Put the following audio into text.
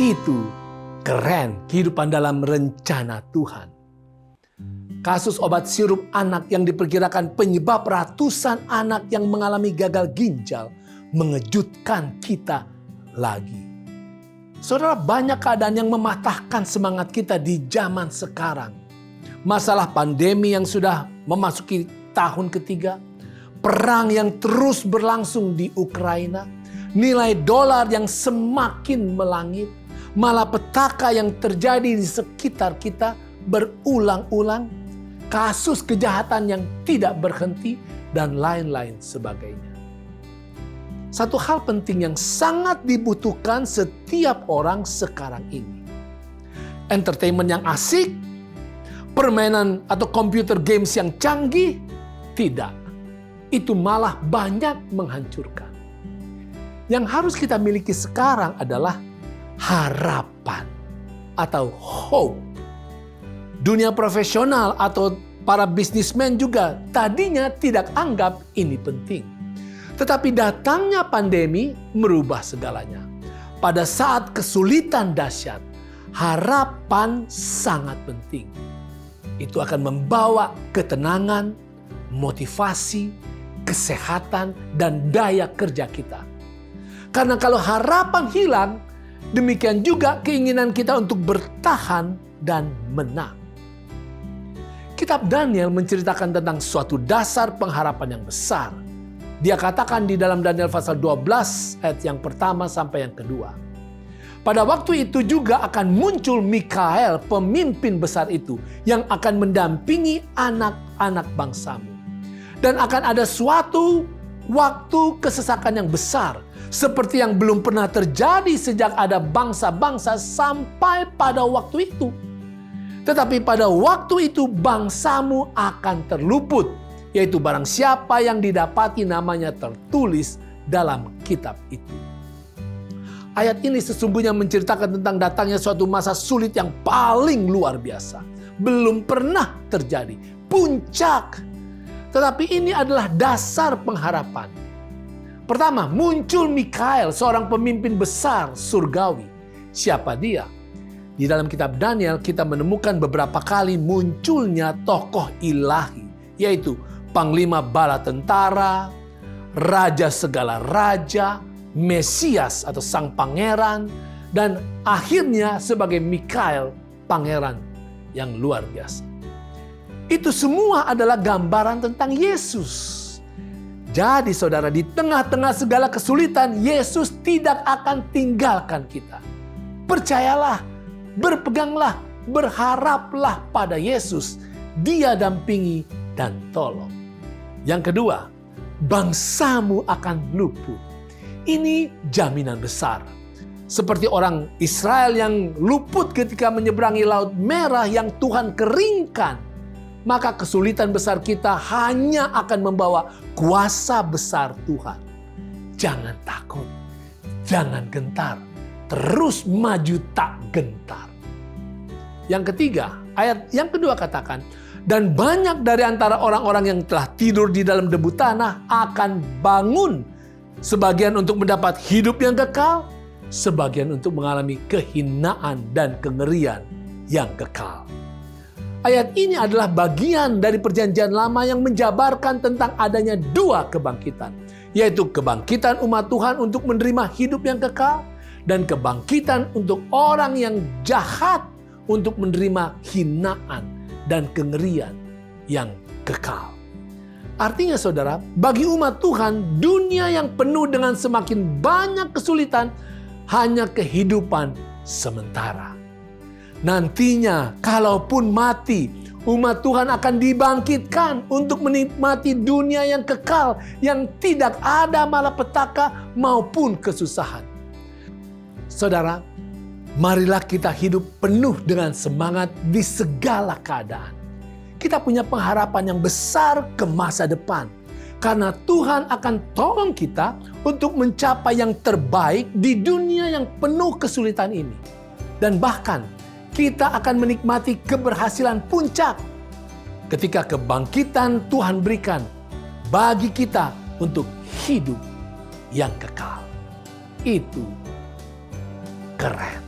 Itu keren, kehidupan dalam rencana Tuhan. Kasus obat sirup anak yang diperkirakan penyebab ratusan anak yang mengalami gagal ginjal mengejutkan kita lagi. Saudara, banyak keadaan yang mematahkan semangat kita di zaman sekarang. Masalah pandemi yang sudah memasuki tahun ketiga, perang yang terus berlangsung di Ukraina, nilai dolar yang semakin melangit, malapetaka yang terjadi di sekitar kita berulang-ulang, kasus kejahatan yang tidak berhenti, dan lain-lain sebagainya. Satu hal penting yang sangat dibutuhkan setiap orang sekarang ini. Entertainment yang asik, permainan atau computer games yang canggih, tidak. Itu malah banyak menghancurkan. Yang harus kita miliki sekarang adalah harapan atau hope. Dunia profesional atau para bisnismen juga tadinya tidak anggap ini penting. Tetapi datangnya pandemi merubah segalanya. Pada saat kesulitan dahsyat, harapan sangat penting. Itu akan membawa ketenangan, motivasi, kesehatan, dan daya kerja kita. Karena kalau harapan hilang, demikian juga keinginan kita untuk bertahan dan menang. Kitab Daniel menceritakan tentang suatu dasar pengharapan yang besar. Dia katakan di dalam Daniel pasal 12 ayat yang pertama sampai yang kedua. Pada waktu itu juga akan muncul Mikael, pemimpin besar itu, yang akan mendampingi anak-anak bangsamu. Dan akan ada suatu waktu kesesakan yang besar, seperti yang belum pernah terjadi sejak ada bangsa-bangsa sampai pada waktu itu. Tetapi pada waktu itu bangsamu akan terluput, yaitu barang siapa yang didapati namanya tertulis dalam kitab itu. Ayat ini sesungguhnya menceritakan tentang datangnya suatu masa sulit yang paling luar biasa. Belum pernah terjadi. Puncak. Tetapi ini adalah dasar pengharapan. Pertama, muncul Mikael, seorang pemimpin besar surgawi. Siapa dia? Di dalam kitab Daniel kita menemukan beberapa kali munculnya tokoh ilahi, yaitu Panglima Bala Tentara, Raja segala Raja, Mesias atau Sang Pangeran, dan akhirnya sebagai Mikael, Pangeran yang luar biasa. Itu semua adalah gambaran tentang Yesus. Jadi saudara, di tengah-tengah segala kesulitan, Yesus tidak akan tinggalkan kita. Percayalah, berpeganglah, berharaplah pada Yesus. Dia dampingi dan tolong. Yang kedua, bangsamu akan luput. Ini jaminan besar. Seperti orang Israel yang luput ketika menyeberangi Laut Merah yang Tuhan keringkan. Maka kesulitan besar kita hanya akan membawa kuasa besar Tuhan. Jangan takut, jangan gentar. Terus maju tak gentar. Yang ketiga, ayat yang kedua katakan, dan banyak dari antara orang-orang yang telah tidur di dalam debu tanah akan bangun. Sebagian untuk mendapat hidup yang kekal, sebagian untuk mengalami kehinaan dan kengerian yang kekal. Ayat ini adalah bagian dari perjanjian lama yang menjabarkan tentang adanya dua kebangkitan. Yaitu kebangkitan umat Tuhan untuk menerima hidup yang kekal, dan kebangkitan untuk orang yang jahat untuk menerima hinaan dan kengerian yang kekal. Artinya saudara, bagi umat Tuhan, dunia yang penuh dengan semakin banyak kesulitan hanya kehidupan sementara. Nantinya, kalaupun mati, umat Tuhan akan dibangkitkan untuk menikmati dunia yang kekal, yang tidak ada malapetaka maupun kesusahan. Saudara, marilah kita hidup penuh dengan semangat di segala keadaan. Kita punya pengharapan yang besar ke masa depan. Karena Tuhan akan tolong kita untuk mencapai yang terbaik di dunia yang penuh kesulitan ini. Dan bahkan kita akan menikmati keberhasilan puncak ketika kebangkitan Tuhan berikan bagi kita untuk hidup yang kekal. Itu keren.